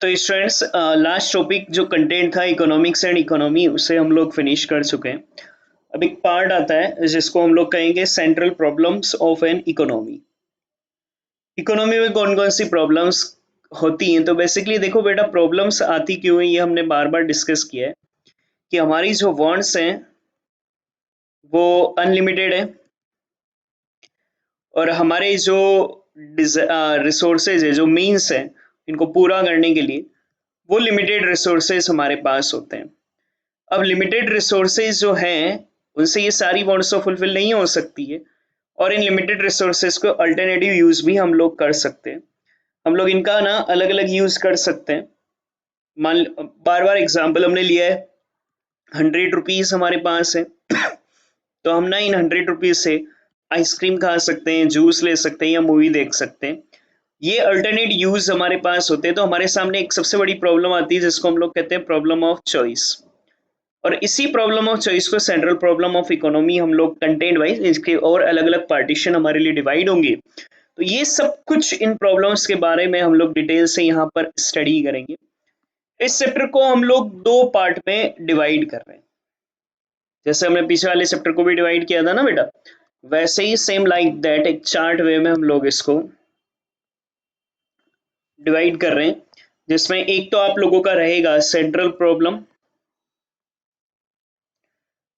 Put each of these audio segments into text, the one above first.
तो students last topic जो content था इकोनॉमिक्स एंड इकोनॉमी उसे हम लोग फिनिश कर चुके हैं। अब एक पार्ट आता है जिसको हम लोग कहेंगे central problems of an economy. Economy में कौन कौन सी प्रॉब्लम्स होती हैं? तो बेसिकली देखो बेटा, प्रॉब्लम्स आती क्यों है ये हमने बार बार डिस्कस किया है कि हमारी जो वांट्स हैं वो अनलिमिटेड है और हमारे जो रिसोर्सेज है, जो मीन्स हैं इनको पूरा करने के लिए, वो लिमिटेड रिसोर्सेज हमारे पास होते हैं। अब लिमिटेड रिसोर्सेज जो हैं उनसे ये सारी वांट्स तो फुलफिल नहीं हो सकती है और इन लिमिटेड रिसोर्सेज को अल्टरनेटिव यूज भी हम लोग कर सकते हैं। हम लोग इनका ना अलग अलग यूज कर सकते हैं। मान बार बार एग्जाम्पल हमने लिया है, 100 रुपीज हमारे पास है तो हम ना इन 100 रुपीज से आइसक्रीम खा सकते हैं, जूस ले सकते हैं या मूवी देख सकते हैं। ये अल्टरनेट यूज हमारे पास होते हैं। तो हमारे सामने एक सबसे बड़ी प्रॉब्लम आती है जिसको हम लोग कहते हैं प्रॉब्लम ऑफ चॉइस। और इसी प्रॉब्लम ऑफ चॉइस को सेंट्रल प्रॉब्लम ऑफ इकोनॉमी हम लोग कंटेंट वाइज इसके और अलग अलग पार्टीशन हमारे लिए डिवाइड होंगे। तो ये सब कुछ इन प्रॉब्लम्स के बारे में हम लोग डिटेल से यहाँ पर स्टडी करेंगे। इस चैप्टर को हम लोग दो पार्ट में डिवाइड कर रहे हैं। जैसे हमने पिछले वाले चैप्टर को भी डिवाइड किया था ना बेटा, वैसे ही सेम लाइक दैट एक चार्ट वे में हम लोग इसको डिवाइड कर रहे हैं, जिसमें एक तो आप लोगों का रहेगा सेंट्रल प्रॉब्लम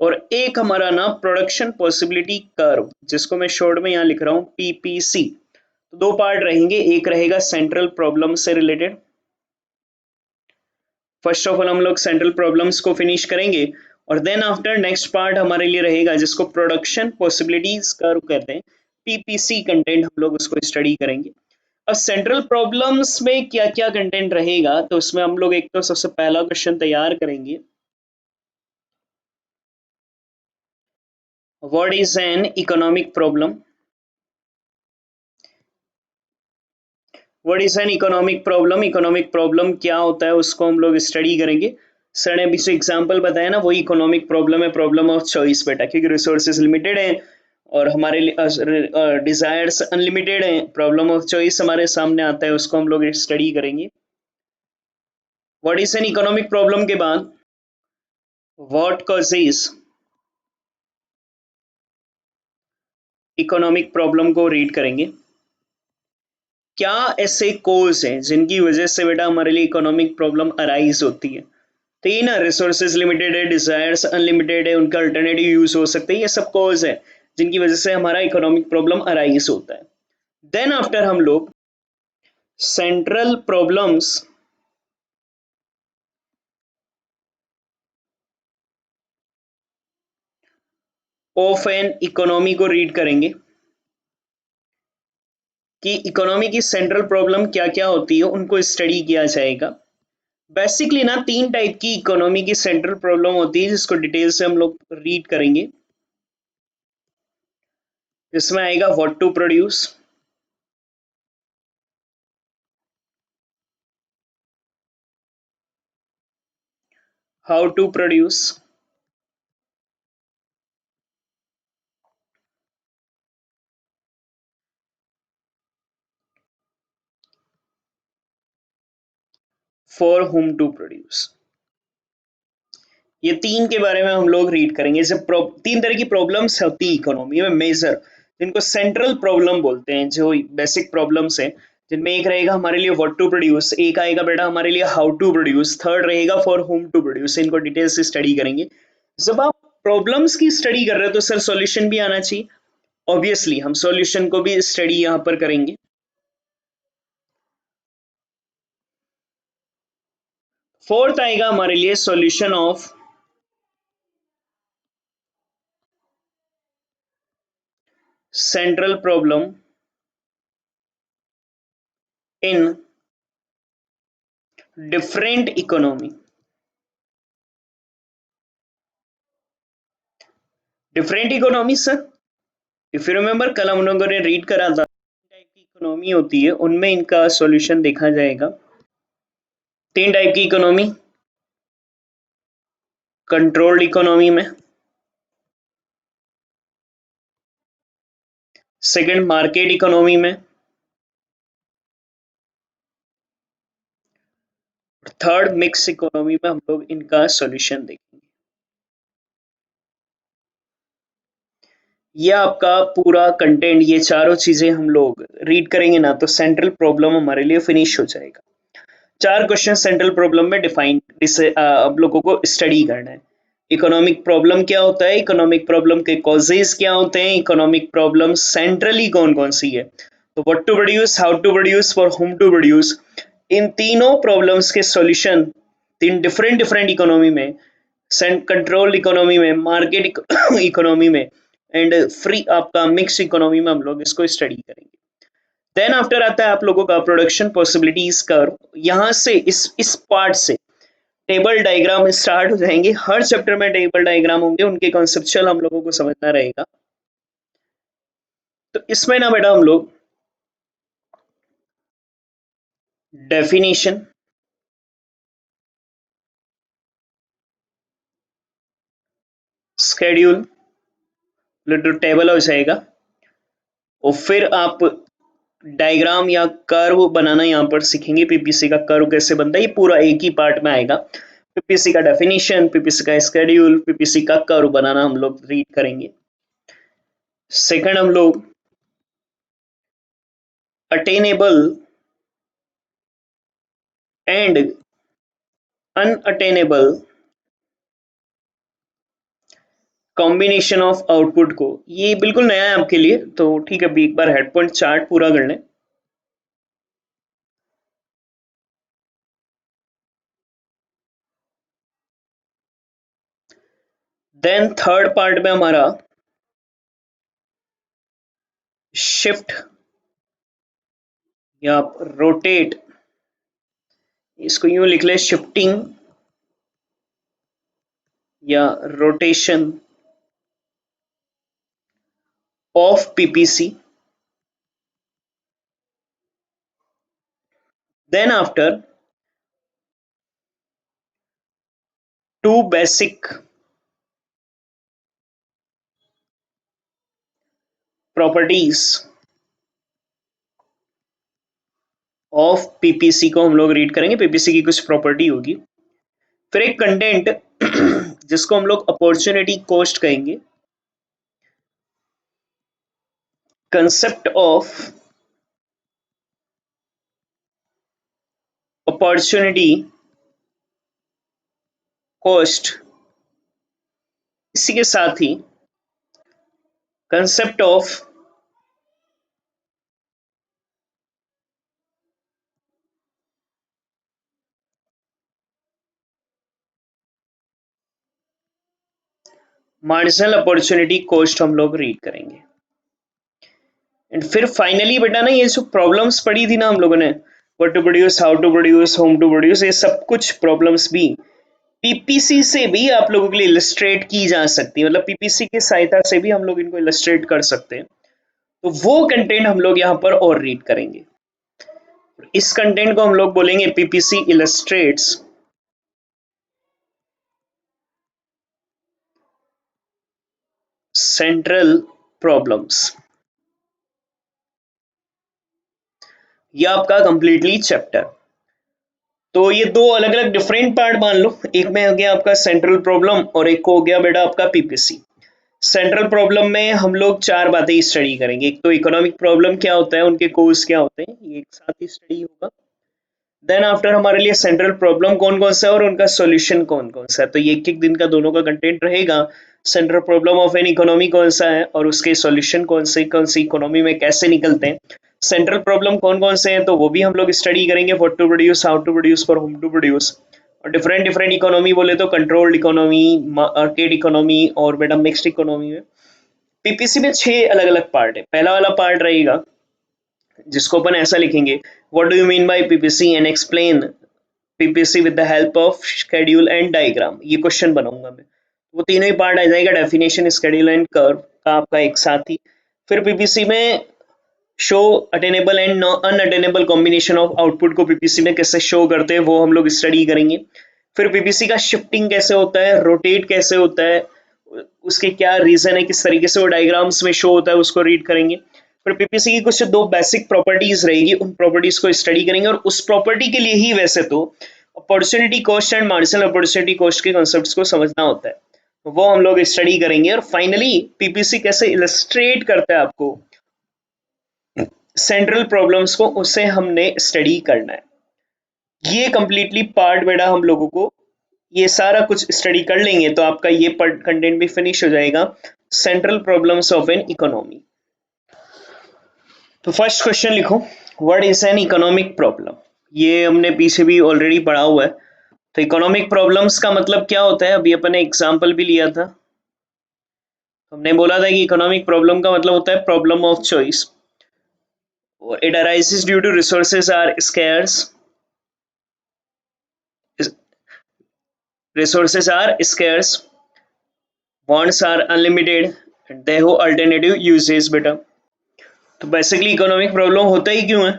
और एक हमारा ना प्रोडक्शन पॉसिबिलिटी कर्व, जिसको मैं शॉर्ट में यहाँ लिख रहा हूँ पीपीसी। तो दो पार्ट रहेंगे, एक रहेगा सेंट्रल प्रॉब्लम से रिलेटेड। फर्स्ट ऑफ ऑल हम लोग सेंट्रल प्रॉब्लम्स को फिनिश करेंगे और देन आफ्टर नेक्स्ट पार्ट हमारे लिए रहेगा जिसको प्रोडक्शन पॉसिबिलिटीज कर्व कहते हैं, पीपीसी कंटेंट हम लोग उसको स्टडी करेंगे। अब सेंट्रल प्रॉब्लम्स में क्या क्या कंटेंट रहेगा, तो उसमें हम लोग एक तो सबसे पहला क्वेश्चन तैयार करेंगे, what is an economic problem. What is an economic problem, economic problem क्या होता है उसको हम लोग स्टडी करेंगे। सर ने अभी से एग्जाम्पल बताया ना, वही इकोनॉमिक प्रॉब्लम है, प्रॉब्लम ऑफ चॉइस बेटा, क्योंकि रिसोर्सेज लिमिटेड है और हमारे डिजायर्स अनलिमिटेड है। प्रॉब्लम ऑफ चॉइस हमारे सामने आता है, उसको हम लोग स्टडी करेंगे। What is an economic problem के बाद व्हाट कॉजेज इकोनॉमिक प्रॉब्लम को रीड करेंगे। क्या ऐसे कोज हैं जिनकी वजह से बेटा हमारे लिए इकोनॉमिक प्रॉब्लम अराइज होती है? तो ये ना रिसोर्सेज लिमिटेड है, डिजायर्स अनलिमिटेड है, उनका अल्टरनेटिव यूज हो सकते हैं, ये सब कॉज है जिनकी वजह से हमारा इकोनॉमिक प्रॉब्लम अराइज होता है। देन आफ्टर हम लोग central problems of an economy को रीड करेंगे कि इकोनॉमी की सेंट्रल प्रॉब्लम क्या क्या होती है, उनको स्टडी किया जाएगा। बेसिकली ना तीन टाइप की इकोनॉमी की सेंट्रल प्रॉब्लम होती है जिसको डिटेल से हम लोग रीड करेंगे। इसमें आएगा what to produce, how to produce, for whom to produce. ये तीन के बारे में हम लोग रीड करेंगे। जब तीन तरह की प्रॉब्लम्स होती है इकोनॉमी में मेजर, जिनको सेंट्रल प्रॉब्लम बोलते हैं, जो बेसिक प्रॉब्लम्स हैं, जिनमें एक रहेगा हमारे लिए व्हाट टू प्रोड्यूस, एक आएगा बेटा हमारे लिए हाउ टू प्रोड्यूस, थर्ड रहेगा फॉर होम टू प्रोड्यूस। इनको डिटेल से स्टडी करेंगे। जब आप प्रॉब्लम्स की स्टडी कर रहे हो तो सर सॉल्यूशन भी आना चाहिए। ऑब्वियसली हम सॉल्यूशन को भी स्टडी यहाँ पर करेंगे। फोर्थ आएगा हमारे लिए solution of central problem in different economy. Different economy sir, if you remember कल हम लोगों ने रीड करा था, टाइप की इकोनॉमी होती है उनमें इनका सॉल्यूशन देखा जाएगा। तीन टाइप की इकोनॉमी, कंट्रोल्ड इकोनॉमी में, सेकंड मार्केट इकोनॉमी में, थर्ड मिक्स इकोनॉमी में हम लोग इनका सॉल्यूशन देखेंगे। ये आपका पूरा कंटेंट, ये चारों चीजें हम लोग रीड करेंगे ना तो सेंट्रल प्रॉब्लम हमारे लिए फिनिश हो जाएगा। 4 क्वेश्चन सेंट्रल प्रॉब्लम में डिफाइन इसे अब लोगों को स्टडी करना है। इकोनॉमिक प्रॉब्लम क्या होता है, इकोनॉमिक प्रॉब्लम के कॉजेज क्या होते हैं, इकोनॉमिक प्रॉब्लम सेंट्रली कौन कौन सी है, तो what to produce, how to produce, for whom to produce, इन तीनों प्रॉब्लम्स के सॉल्यूशन तीन डिफरेंट डिफरेंट इकोनॉमी में, कंट्रोल इकोनॉमी में, मार्केट इकोनॉमी में एंड फ्री आपका मिक्स इकोनॉमी में हम लोग इसको स्टडी करेंगे। देन आफ्टर आता है आप लोगों का प्रोडक्शन पॉसिबिलिटीज कर्व। यहाँ से इस पार्ट से टेबल डायग्राम स्टार्ट हो जाएंगे। हर चैप्टर में टेबल डायग्राम होंगे, उनके कॉन्सेप्चुअल हम लोगों को समझना रहेगा। तो इसमें ना बेटा हम लोग डेफिनेशन, स्केड्यूल, तो टेबल हो जाएगा, और फिर आप डायग्राम या कर्व बनाना यहाँ पर सीखेंगे। पीपीसी का कर्व कैसे बनता है, ये पूरा एक ही पार्ट में आएगा। पीपीसी का डेफिनेशन, पीपीसी का स्केड्यूल, पीपीसी का कर्व बनाना हम लोग रीड करेंगे। सेकंड हम लोग attainable and unattainable combination of output को, ये बिल्कुल नया है आपके लिए, तो ठीक है अभी एक बार हेड पॉइंट चार्ट पूरा कर लें। देन थर्ड पार्ट में हमारा शिफ्ट या रोटेट, इसको यूं लिख ले, शिफ्टिंग या rotation of PPC. Then after two basic properties of PPC को हम लोग रीड करेंगे। पीपीसी की कुछ प्रॉपर्टी होगी। फिर एक कंटेंट जिसको हम लोग अपॉर्चुनिटी कॉस्ट कहेंगे, कंसेप्ट ऑफ अपॉर्चुनिटी कॉस्ट, इसी के साथ ही concept of marginal opportunity cost हम लोग रीड करेंगे। एंड फिर फाइनली बेटा ना, ये जो प्रॉब्लम्स पढ़ी थी ना हम लोगों ने, what to produce, how to produce, whom to produce, ये सब कुछ प्रॉब्लम्स भी पीपीसी से भी आप लोगों के लिए इलस्ट्रेट की जा सकती है। मतलब पीपीसी की सहायता से भी हम लोग इनको इलस्ट्रेट कर सकते हैं। तो वो कंटेंट हम लोग यहाँ पर और रीड करेंगे। इस कंटेंट को हम लोग बोलेंगे पीपीसी इलस्ट्रेट्स सेंट्रल प्रॉब्लम्स। ये आपका कंप्लीटली चैप्टर, तो ये दो अलग अलग डिफरेंट पार्ट मान लो। एक में हो गया आपका सेंट्रल प्रॉब्लम और एक को हो गया बेटा आपका पीपीसी। सेंट्रल प्रॉब्लम में हम लोग 4 बातें स्टडी करेंगे। एक तो इकोनॉमिक प्रॉब्लम क्या होता है, उनके कोज क्या होते हैं, ये एक साथ ही स्टडी होगा। देन आफ्टर हमारे लिए सेंट्रल प्रॉब्लम कौन कौन सा है और उनका सॉल्यूशन कौन कौन सा है, तो ये एक एक दिन का दोनों का कंटेंट रहेगा। Central problem of an economy कौन सा है और उसके सॉल्यूशन कौन सी इकोनॉमी में कैसे निकलते हैं। सेंट्रल प्रॉब्लम कौन कौन से हैं तो वो भी हम लोग स्टडी करेंगे। What to produce, how to produce, for whom to produce. और डिफरेंट डिफरेंट इकोनॉमी बोले तो कंट्रोल्ड इकोनॉमी, मार्केट इकोनॉमी और बेटा मिक्स्ड इकोनॉमी में पीपीसी में 6 अलग अलग पार्ट है। पहला वाला पार्ट रहेगा जिसको अपन ऐसा लिखेंगे, what do you mean by PPC and explain PPC with the help of schedule and diagram. ये क्वेश्चन बनाऊंगा मैं, वो तीनों ही पार्ट आ जाएगा, डेफिनेशन, शेड्यूल एंड कर्व का आपका एक साथ ही। फिर पीपीसी में show attainable and unattainable combination of output को पीपीसी में कैसे शो करते हैं वो हम लोग स्टडी करेंगे। फिर पीपीसी का शिफ्टिंग कैसे होता है, रोटेट कैसे होता है, उसके क्या रीजन है, किस तरीके से वो डायग्राम्स में शो होता है, उसको रीड करेंगे। फिर पीपीसी की कुछ 2 बेसिक प्रॉपर्टीज रहेगी, उन प्रॉपर्टीज को स्टडी करेंगे। और उस प्रॉपर्टी के लिए ही वैसे तो opportunity cost and marginal opportunity cost के कॉन्सेप्ट्स को समझना होता है, वो हम लोग स्टडी करेंगे। और फाइनली पीपीसी कैसे इलस्ट्रेट करता है आपको सेंट्रल प्रॉब्लम्स को, उसे हमने स्टडी करना है। ये कंप्लीटली पार्ट बेटा हम लोगों को ये सारा कुछ स्टडी कर लेंगे तो आपका ये कंटेंट भी फिनिश हो जाएगा, central problems of an economy. तो फर्स्ट क्वेश्चन लिखो, what is an economic problem. ये हमने पीछे भी ऑलरेडी पढ़ा हुआ है। तो इकोनॉमिक प्रॉब्लम्स का मतलब क्या होता है, अभी अपन ने एग्जांपल भी लिया था, हमने बोला था कि इकोनॉमिक प्रॉब्लम का मतलब होता है problem of choice, it arises due to resources are scarce, resources are scarce, wants are unlimited and they have alternative uses बेटा। तो बेसिकली इकोनॉमिक प्रॉब्लम होता ही क्यों है,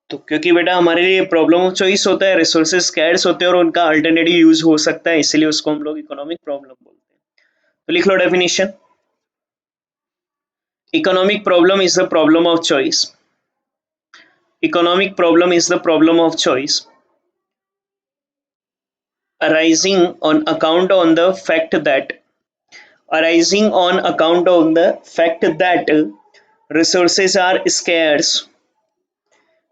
तो क्योंकि बेटा हमारे लिए प्रॉब्लम ऑफ चॉइस होता है, रिसोर्सेज स्कैर्स होते हैं और उनका अल्टरनेटिव यूज हो सकता है, इसलिए उसको हम लोग इकोनॉमिक प्रॉब्लम बोलते हैं। तो लिख लो definition, economic problem is the problem of choice, economic problem is the problem of choice arising on account on the fact that arising on account of the fact that resources are scarce,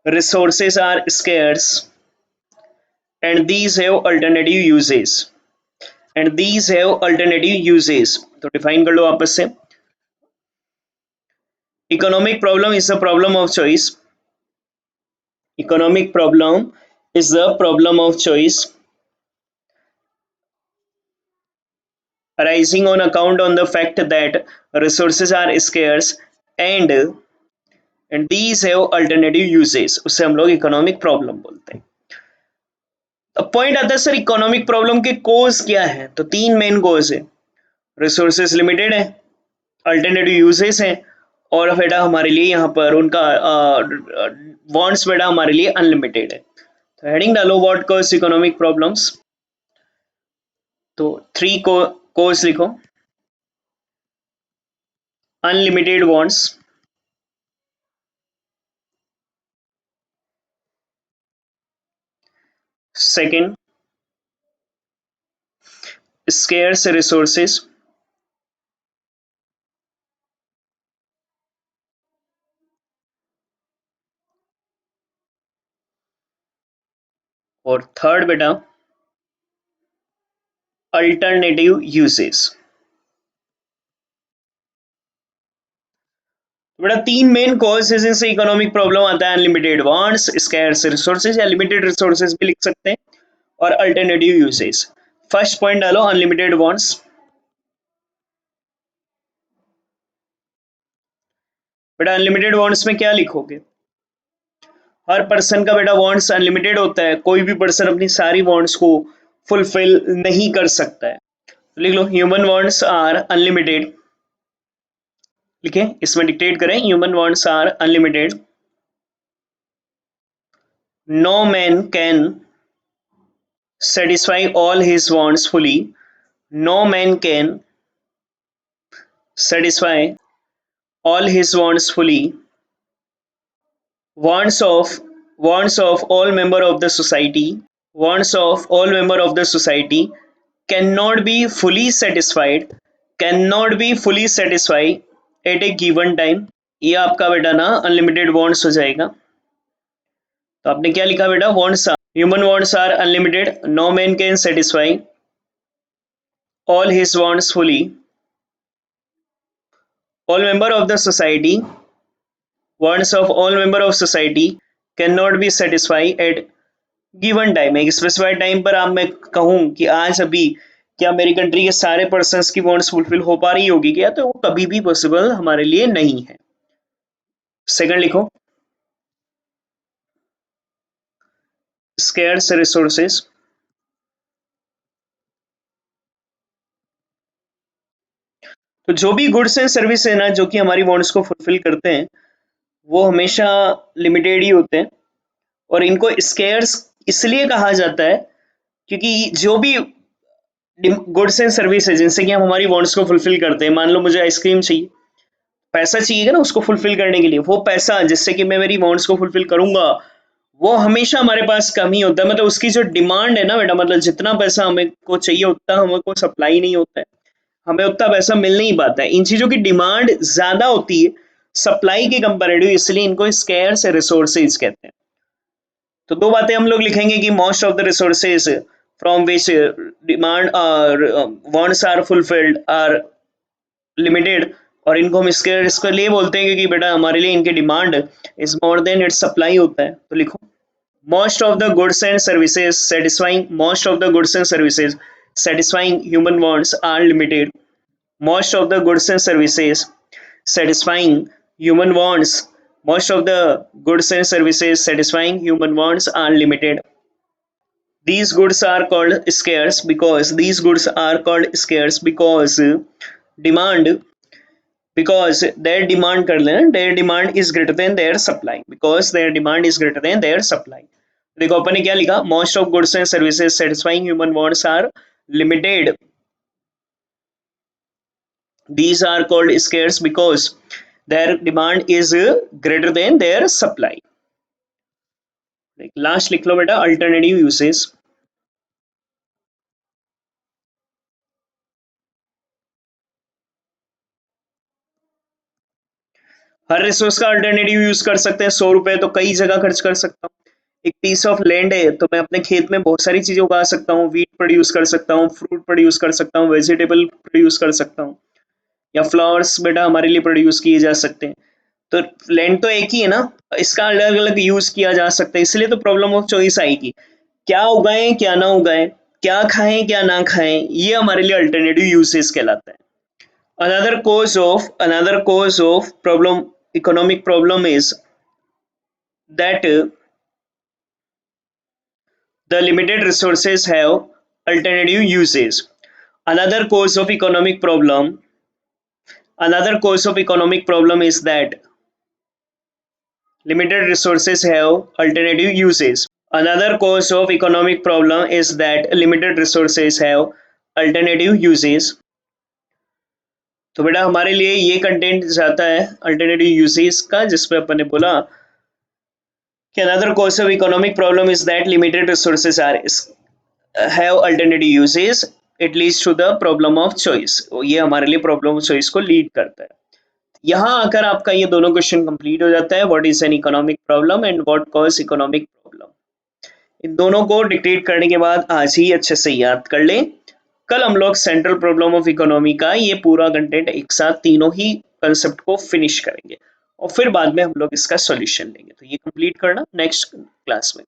resources are scarce and these have alternative uses, and these have alternative uses। तो define कर लो आपस से, economic problem is the problem of choice, economic problem is the problem of choice arising on account on the fact that resources are scarce and these have alternative uses, उसे हम लोग economic problem बोलते हैं। अब point आता है sir economic problem के कोज क्या है, तो तीन मेन कोज है, रिसोर्सेज लिमिटेड है, अल्टरनेटिव यूजेस हैं और बेटा हमारे लिए यहाँ पर उनका वांट्स बेटा हमारे लिए अनलिमिटेड है। तो हेडिंग डालो व्हाट कॉज इकोनॉमिक प्रॉब्लम्स, तो थ्री कोज लिखो, unlimited wants, second scarce resources, और थर्ड बेटा अल्टरनेटिव यूजेस। बेटा तीन मेन कॉजेज जिनसे इकोनॉमिक प्रॉब्लम आता है, अनलिमिटेड वांट्स, स्कैर्स रिसोर्सेज या लिमिटेड रिसोर्सेज भी लिख सकते हैं, और अल्टरनेटिव यूजेस। फर्स्ट पॉइंट डालो अनलिमिटेड वांट्स, बेटा अनलिमिटेड वांट्स में क्या लिखोगे, हर पर्सन का बेटा वांट्स अनलिमिटेड होता है, कोई भी पर्सन अपनी सारी वांट्स को फुलफिल नहीं कर सकता है। तो लिख लो ह्यूमन वांट्स आर अनलिमिटेड, लिखे इसमें डिक्टेट करें, human wants are unlimited, no man can satisfy all his wants fully, no man can satisfy all his wants fully, wants of all member of the society, wants of all member of the society cannot be fully satisfied, cannot be fully satisfied at a given time। ये आपका बेटा ना unlimited wants हो जाएगा। तो आपने क्या लिखा बेटा, wants human wants are unlimited, no man can satisfy all his wants fully, all member of the society, wants of all member of society cannot be satisfied at given time। एक specified time पर आप मैं कहूं कि आज अभी क्या मेरी कंट्री के सारे पर्सन्स की वांट्स फुलफिल हो पा रही होगी क्या, तो वो कभी भी पॉसिबल हमारे लिए नहीं है। सेकंड लिखो स्कैर्स रिसोर्सेज, तो जो भी गुड्स एंड सर्विस है ना जो कि हमारी वांट्स को फुलफिल करते हैं वो हमेशा लिमिटेड ही होते हैं, और इनको स्कैर्स इसलिए कहा जाता है क्योंकि जो भी गुड्स एंड सर्विस है जिनसे कि हम हमारी वांट्स को फुलफिल करते हैं, मान लो मुझे आइसक्रीम चाहिए, पैसा चाहिए ना उसको फुलफिल करने के लिए, वो पैसा जिससे कि मैं मेरी वांट्स को फुलफिल करूंगा वो हमेशा हमारे पास कम ही होता है, मतलब उसकी जो डिमांड है ना बेटा, मतलब जितना पैसा हमें को चाहिए उतना हमको सप्लाई नहीं होता है, हमें उतना पैसा मिल नहीं पाता है। इन चीजों की डिमांड ज्यादा होती है सप्लाई के कंपैरेटिव, इसलिए इनको स्कैर्स रिसोर्सेज कहते हैं। तो दो बातें हम लोग लिखेंगे कि most of the resources from which demand wants are fulfilled are limited, और इनको हम इसके लिए बोलते हैं क्योंकि बेटा हमारे लिए इनकी demand is more than it's supply होता है। तो लिखो most of the goods and services satisfying most of the goods and services satisfying human wants are limited. Most of the goods and services satisfying human wants most of the goods and services satisfying human wants are limited. These goods are called scarce because these goods are called scarce demand because their demand कर लेना, their demand is greater than their supply, because their demand is greater than their supply. देखो अपन ने क्या लिखा, most of goods and services satisfying human wants are limited. These are called scarce because their demand is greater than their supply. Last लिख लो बेटा alternative usage. हर resource का alternative use कर सकते हैं। 100 रुपए तो कई जगह खर्च कर सकता हूँ। एक पीस ऑफ लैंड है तो मैं अपने खेत में बहुत सारी चीजें उगा सकता हूँ, वीट प्रोड्यूस कर सकता हूँ, फ्रूट प्रोड्यूस कर सकता हूँ, वेजिटेबल प्रोड्यूस कर सकता हूँ, या फ्लावर्स बेटा हमारे लिए प्रोड्यूस किए जा सकते हैं। तो लैंड तो एक ही है ना, इसका अलग अलग यूज किया जा सकता है, इसलिए तो प्रॉब्लम ऑफ चॉइस आएगी। क्या उगाएं क्या ना उगाएं, क्या खाएं क्या ना खाएं, ये हमारे लिए अल्टरनेटिव यूसेज कहलाता है। Another cause of problem economic problem is that the limited resources have alternative uses. Another cause of economic problem Another cause of economic problem is that limited resources have alternative uses. Another cause of economic problem is that limited resources have alternative uses. तो बेटा हमारे लिए ये content जाता है alternative usage का, जिसपे अपन ने बोला कि another cause of economic problem is that limited resources are have alternative uses. It leads to the problem of choice. ये हमारे लिए प्रॉब्लम ऑफ चॉइस को लीड करता है। यहाँ आकर आपका ये दोनों क्वेश्चन कंप्लीट हो जाता है। What is an economic problem and what cause economic problem. इन दोनों को डिक्टेट करने के बाद आज ही अच्छे से याद कर लें। कल हम लोग सेंट्रल प्रॉब्लम ऑफ इकोनॉमी का ये पूरा कंटेंट एक साथ तीनों ही कंसेप्ट को फिनिश करेंगे और फिर बाद में हम लोग इसका सॉल्यूशन लेंगे। तो ये कंप्लीट करना नेक्स्ट क्लास में।